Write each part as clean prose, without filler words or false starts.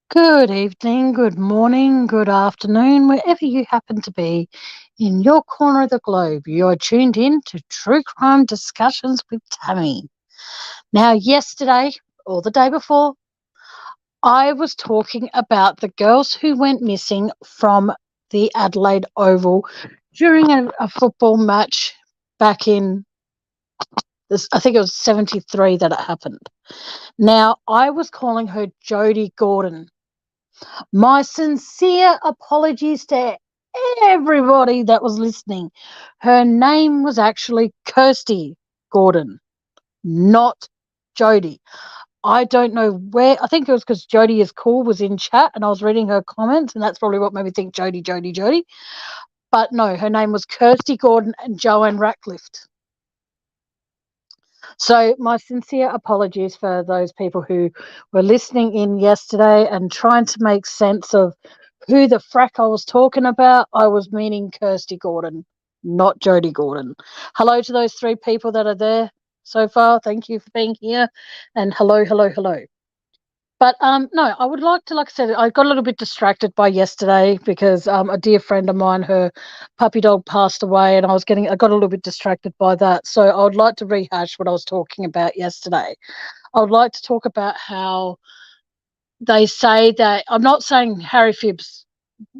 Good evening, good morning, good afternoon, wherever you happen to be in your corner of the globe. You're tuned in to True Crime Discussions with Tammy. Now, yesterday or the day before, I was talking about the girls who went missing from the Adelaide Oval during a football match back in, I think it was 73 that it happened. Now, I was calling her Jodie Gordon. My sincere apologies to everybody that was listening. Her name was actually Kirsty Gordon, not Jodie. I don't know where. I think it was because Jodie is cool was in chat and I was reading her comments, and that's probably what made me think Jodie, Jodie, Jodie. But no, her name was Kirsty Gordon and Joanne Ratcliffe. So my sincere apologies for those people who were listening in yesterday and trying to make sense of who the frack I was talking about. I was meaning Kirsty Gordon, not Jodie Gordon. Hello to those three people that are there so far. Thank you for being here. And hello, hello, hello. But no, I would like to, like I said, I got a little bit distracted by yesterday because a dear friend of mine, her puppy dog passed away, and I got a little bit distracted by that. So I would like to rehash what I was talking about yesterday. I would like to talk about how they say that I'm not saying Harry Phibbs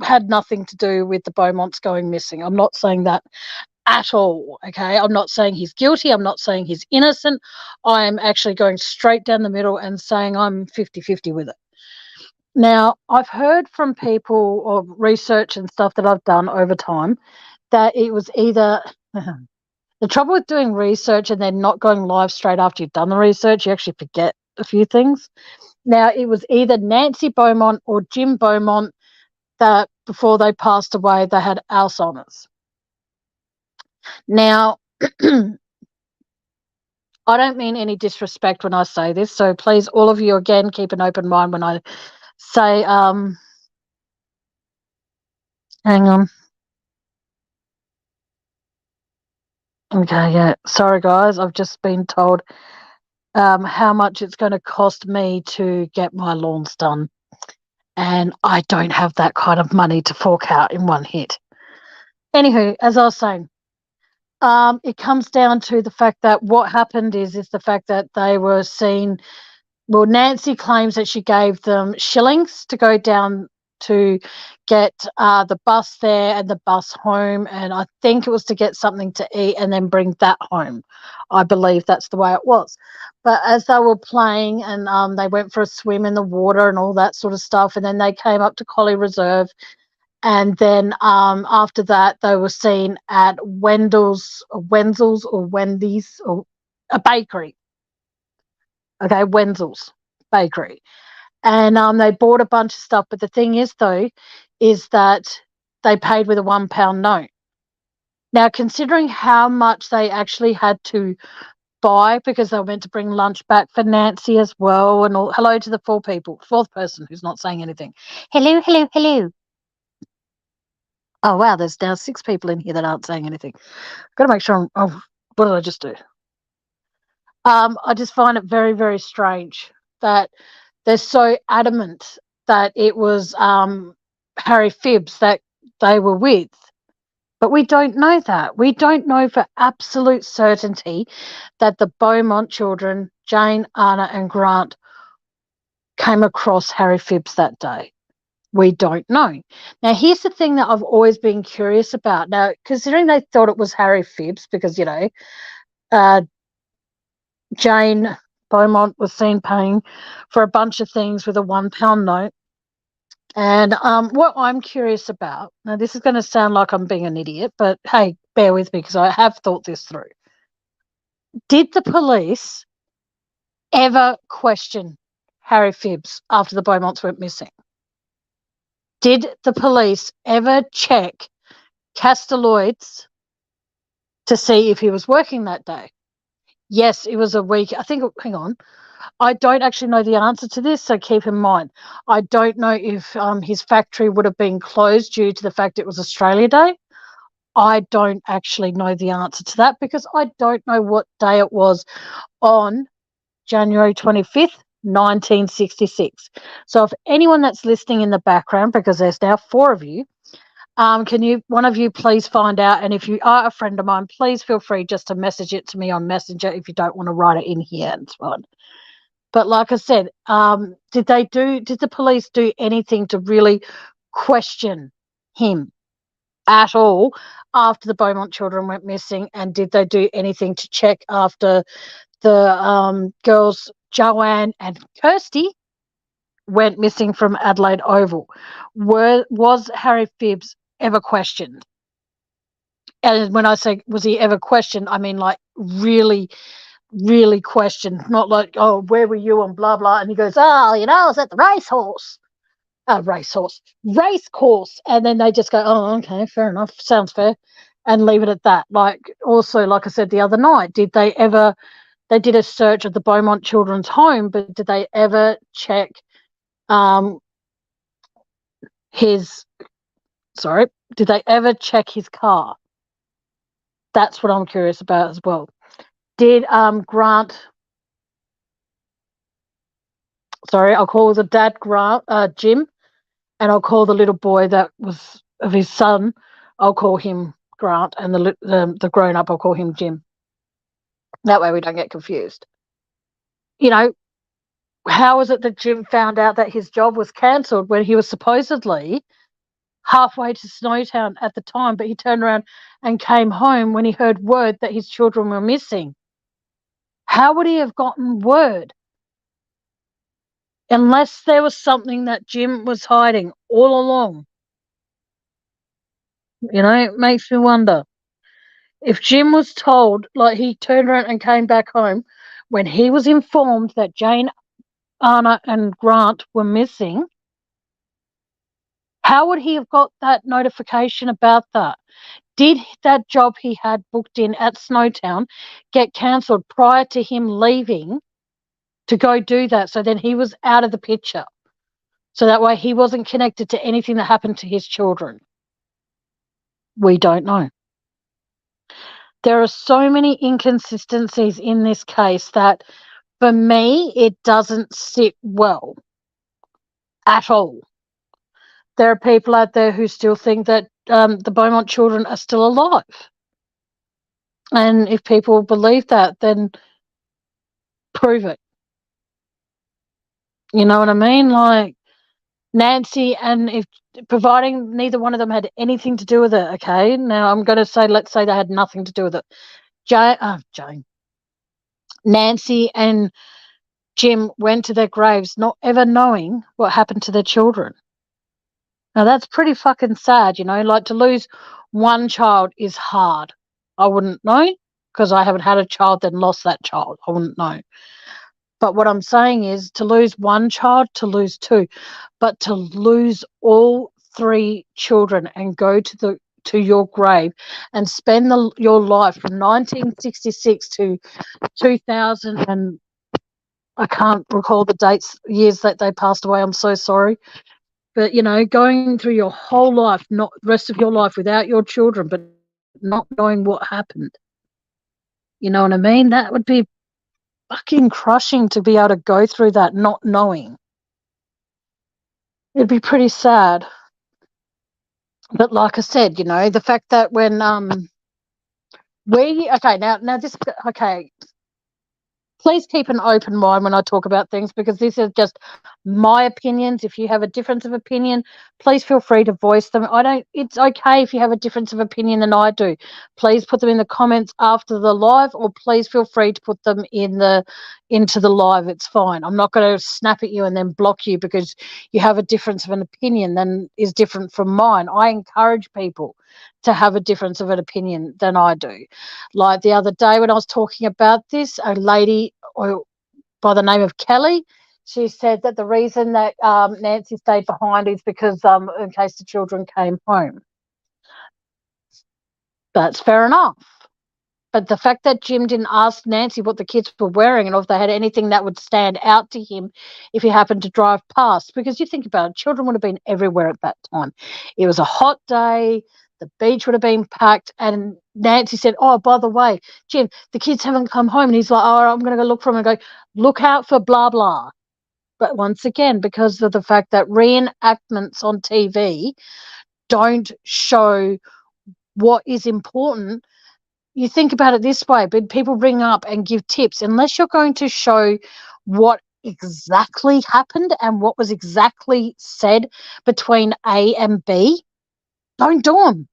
had nothing to do with the Beaumonts going missing. I'm not saying that at all. Okay. I'm not saying he's guilty. I'm not saying he's innocent. I'm actually going straight down the middle and saying I'm 50-50 with it. Now, I've heard from people or research and stuff that I've done over time that it was either the trouble with doing research and then not going live straight after you've done the research, you actually forget a few things. Now, it was either Nancy Beaumont or Jim Beaumont that before they passed away, they had Alzheimer's. Now, I don't mean any disrespect when I say this, so please, all of you, again, keep an open mind when I say, hang on. Okay, yeah. Sorry, guys. I've just been told how much it's going to cost me to get my lawns done. And I don't have that kind of money to fork out in one hit. Anywho, as I was saying, it comes down to the fact that what happened is the fact that they were seen. Well, Nancy claims that she gave them shillings to go down to get the bus there and the bus home, and I think it was to get something to eat and then bring that home. I believe that's the way it was. But as they were playing and they went for a swim in the water and all that sort of stuff, and then they came up to Collie Reserve, and then after that they were seen at Wenzel's or Wendy's or a bakery. Okay, Wenzel's bakery. And they bought a bunch of stuff. But the thing is, though, is that they paid with a £1 note. Now, considering how much they actually had to buy because they were meant to bring lunch back for Nancy as well, and all. Hello to the fourth person who's not saying anything. Hello, hello, hello. Oh, wow, there's now 6 people in here that aren't saying anything. I've got to make sure what did I just do? I just find it very, very strange that they're so adamant that it was Harry Phibbs that they were with. But we don't know that. We don't know for absolute certainty that the Beaumont children, Jane, Anna, and Grant, came across Harry Phibbs that day. We don't know. Now, here's the thing that I've always been curious about. Now, considering they thought it was Harry Phibbs because, Jane Beaumont was seen paying for a bunch of things with a £1 note. And what I'm curious about, now this is going to sound like I'm being an idiot, but hey, bear with me because I have thought this through. Did the police ever question Harry Phibbs after the Beaumonts went missing? Did the police ever check Castelloids to see if he was working that day? Yes, it was a week. I think, hang on. I don't actually know the answer to this, so keep in mind. I don't know if his factory would have been closed due to the fact it was Australia Day. I don't actually know the answer to that because I don't know what day it was on January 25th, 1966. So if anyone that's listening in the background, because there's now 4 of you, can one of you please find out? And if you are a friend of mine, please feel free just to message it to me on Messenger if you don't want to write it in here. It's fine. But like I said, did the police do anything to really question him at all after the Beaumont children went missing? And did they do anything to check after the girls Joanne and Kirsty went missing from Adelaide Oval? Was Harry Phibbs ever questioned? And when I say was he ever questioned, I mean like really, really questioned, not like, oh, where were you and blah, blah. And he goes, oh, I was at the race course. And then they just go, oh, okay, fair enough. Sounds fair. And leave it at that. Like also, like I said the other night, they did a search of the Beaumont children's home, but did they ever check did they ever check his car? That's what I'm curious about as well. Did Grant, I'll call the dad Grant, Jim, and I'll call the little boy that was of his son, I'll call him Grant, and the grown up, I'll call him Jim. That way we don't get confused. How is it that Jim found out that his job was cancelled when he was supposedly halfway to Snowtown at the time, but he turned around and came home when he heard word that his children were missing? How would he have gotten word? Unless there was something that Jim was hiding all along. It makes me wonder. If Jim was told, like he turned around and came back home when he was informed that Jane, Anna and Grant were missing, how would he have got that notification about that? Did that job he had booked in at Snowtown get cancelled prior to him leaving to go do that? So then he was out of the picture. So that way he wasn't connected to anything that happened to his children. We don't know. There are so many inconsistencies in this case that, for me, it doesn't sit well at all. There are people out there who still think that the Beaumont children are still alive. And if people believe that, then prove it. You know what I mean? Like Nancy, and if providing neither one of them had anything to do with it, okay? Now I'm going to say, let's say they had nothing to do with it. Jane. Nancy and Jim went to their graves not ever knowing what happened to their children. Now that's pretty fucking sad, like to lose one child is hard. I wouldn't know because I haven't had a child then lost that child. I wouldn't know. But what I'm saying is to lose one child, to lose two, but to lose all 3 children and go to your grave and spend your life from 1966 to 2000 and I can't recall the years that they passed away. I'm so sorry. But, going through your whole life, not the rest of your life without your children, but not knowing what happened. You know what I mean? That would be fucking crushing to be able to go through that not knowing. It'd be pretty sad. But like I said, the fact that when please keep an open mind when I talk about things because this is just my opinions. If you have a difference of opinion, please feel free to voice them. It's okay if you have a difference of opinion than I do. Please put them in the comments after the live or please feel free to put them into the live. It's fine. I'm not going to snap at you and then block you because you have a difference of an opinion that is different from mine. I encourage people to have a difference of an opinion than I do. Like the other day when I was talking about this, a lady by the name of Kelly, she said that the reason that Nancy stayed behind is because in case the children came home. That's fair enough. But the fact that Jim didn't ask Nancy what the kids were wearing and if they had anything that would stand out to him if he happened to drive past, because you think about it, children would have been everywhere at that time. It was a hot day. The beach would have been packed. And Nancy said, oh, by the way, Jim, the kids haven't come home. And he's like, oh, I'm going to go look for them and go, look out for blah, blah. But once again, because of the fact that reenactments on TV don't show what is important, you think about it this way, but people ring up and give tips. Unless you're going to show what exactly happened and what was exactly said between A and B, don't do them.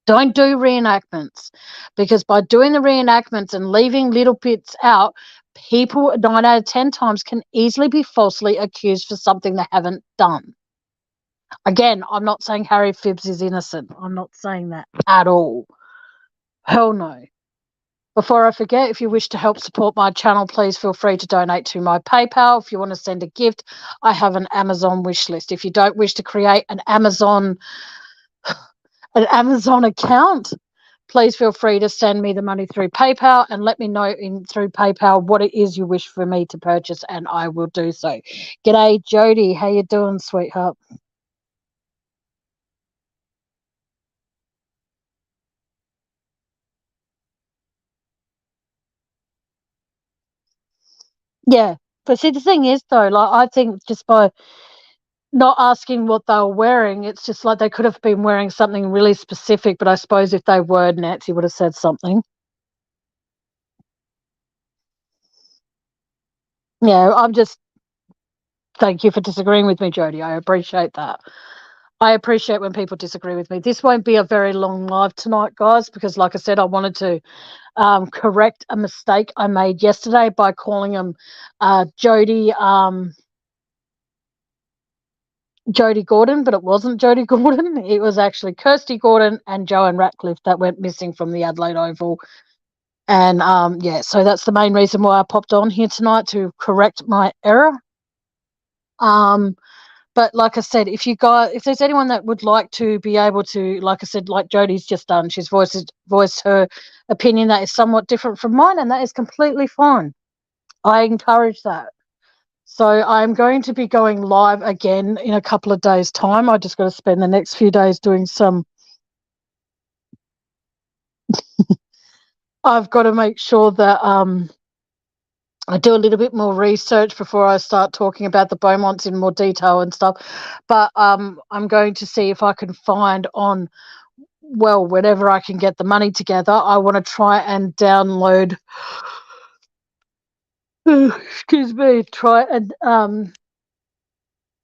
Don't do reenactments, because by doing the reenactments and leaving little bits out, people 9 out of 10 times can easily be falsely accused for something they haven't done. Again, I'm not saying Harry Phibbs is innocent. I'm not saying that at all. Hell no. Before I forget, if you wish to help support my channel, please feel free to donate to my PayPal. If you want to send a gift, I have an Amazon wish list. If you don't wish to create an Amazon account, please feel free to send me the money through PayPal and let me know through PayPal what it is you wish for me to purchase, and I will do so. G'day, Jody. How you doing, sweetheart? Yeah. But see, the thing is, though, like, I think just by not asking what they were wearing, it's just like they could have been wearing something really specific, but I suppose if they were, Nancy would have said something. Yeah, thank you for disagreeing with me, Jody. I appreciate that. I appreciate when people disagree with me. This won't be a very long live tonight, guys, because like I said, I wanted to correct a mistake I made yesterday by calling him Jody Gordon, but it wasn't Jody Gordon. It was actually Kirsty Gordon and Joanne Ratcliffe that went missing from the Adelaide Oval. And yeah, so that's the main reason why I popped on here tonight, to correct my error. But like I said, if there's anyone that would like to be able to, like I said, like Jody's just done, she's voiced her opinion that is somewhat different from mine, and that is completely fine. I encourage that. So I'm going to be going live again in a couple of days' time. I just got to spend the next few days doing some. I've got to make sure that I do a little bit more research before I start talking about the Beaumonts in more detail and stuff. But I'm going to see if I can find on, well, whenever I can get the money together, I want to try and download. Excuse me. Try and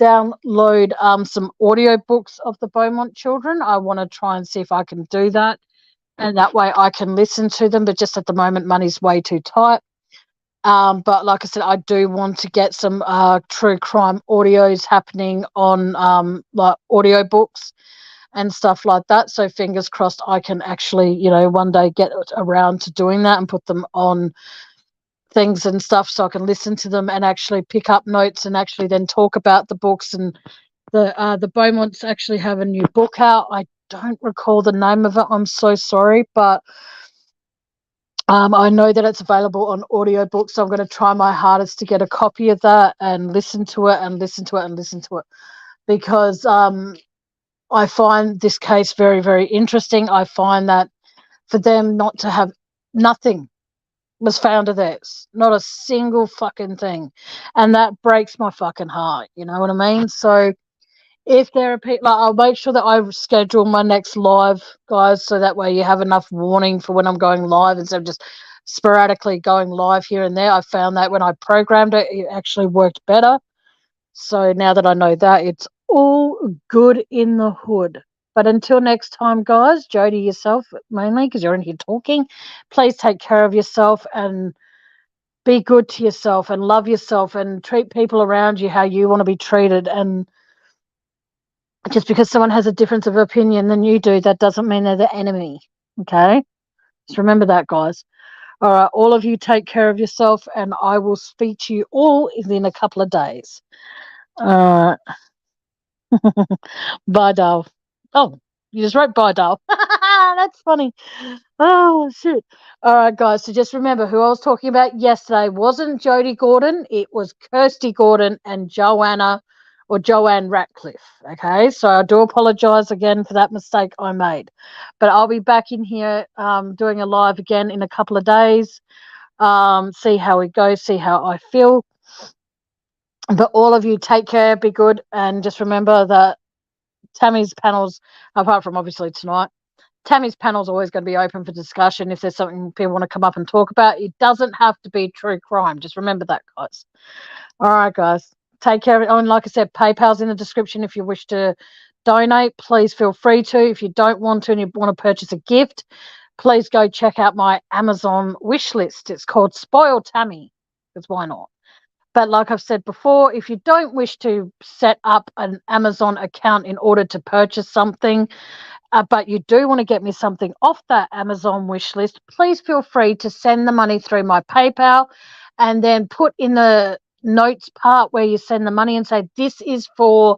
download some audio books of the Beaumont children. I want to try and see if I can do that, and that way I can listen to them. But just at the moment, money's way too tight. But like I said, I do want to get some true crime audios happening on like audio books and stuff like that. So fingers crossed I can actually, one day get around to doing that and put them on things and stuff, so I can listen to them and actually pick up notes and actually then talk about the books. And the Beaumonts actually have a new book out. I don't recall the name of it. I'm so sorry, but I know that it's available on audiobook, so I'm going to try my hardest to get a copy of that and listen to it and listen to it and listen to it, because I find this case very, very interesting. I find that for them not to have, nothing was found of theirs, not a single fucking thing, and that breaks my fucking heart. You know what I mean? So if there are people, like, I'll make sure that I schedule my next live, guys, so that way you have enough warning for when I'm going live instead of just sporadically going live here and there. I found that when I programmed it, it actually worked better. So now that I know that, it's all good in the hood. But until next time, guys, Jody, yourself mainly, because you're in here talking, please take care of yourself and be good to yourself and love yourself and treat people around you how you want to be treated. And just because someone has a difference of opinion than you do, that doesn't mean they're the enemy. Okay? Just remember that, guys. All right, all of you take care of yourself, and I will speak to you all in a couple of days. All right. Bye, doll. Oh, you just wrote bye, doll. That's funny. Oh, shit. All right, guys. So just remember, who I was talking about yesterday wasn't Jody Gordon. It was Kirsty Gordon and Joanne Ratcliffe. Okay, so I do apologize again for that mistake I made. But I'll be back in here doing a live again in a couple of days. See how it goes, see how I feel. But all of you take care, be good, and just remember that Tammy's panels, apart from obviously tonight, Tammy's panel is always going to be open for discussion if there's something people want to come up and talk about. It doesn't have to be true crime. Just remember that, guys. All right, guys. Take care. Oh, and like I said, PayPal's in the description if you wish to donate. Please feel free to. If you don't want to and you want to purchase a gift, please go check out my Amazon wish list. It's called Spoil Tammy, because why not? But like I've said before, if you don't wish to set up an Amazon account in order to purchase something, but you do want to get me something off that Amazon wish list, please feel free to send the money through my PayPal and then put in the notes part where you send the money and say, this is for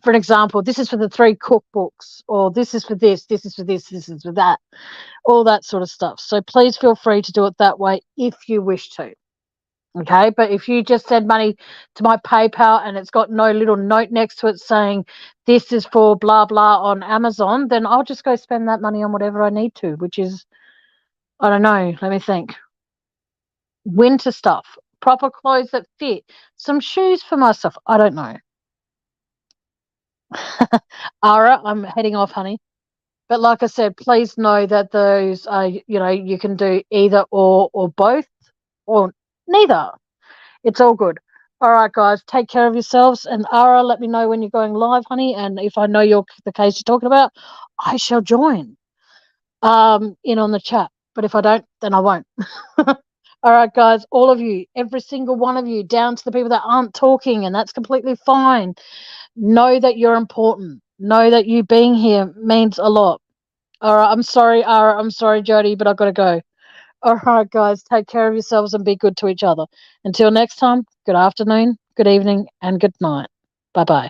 an example, this is for the 3 cookbooks, or this is for this is for this is for that, all that sort of stuff. So please feel free to do it that way if you wish to. Okay, but if you just send money to my PayPal and it's got no little note next to it saying this is for blah blah on Amazon, then I'll just go spend that money on whatever I need to, which is, I don't know, let me think. Winter stuff, proper clothes that fit, some shoes for myself. I don't know. Ara, I'm heading off, honey. But like I said, please know that those are, you can do either or both or neither. It's all good. All right, guys, take care of yourselves. And Ara, let me know when you're going live, honey. And if I know the case you're talking about, I shall join in on the chat. But if I don't, then I won't. All right, guys, all of you, every single one of you, down to the people that aren't talking, and that's completely fine. Know that you're important. Know that you being here means a lot. All right, I'm sorry, Ara. I'm sorry, Jody, but I've got to go. All right, guys, take care of yourselves and be good to each other. Until next time, good afternoon, good evening, and good night. Bye-bye.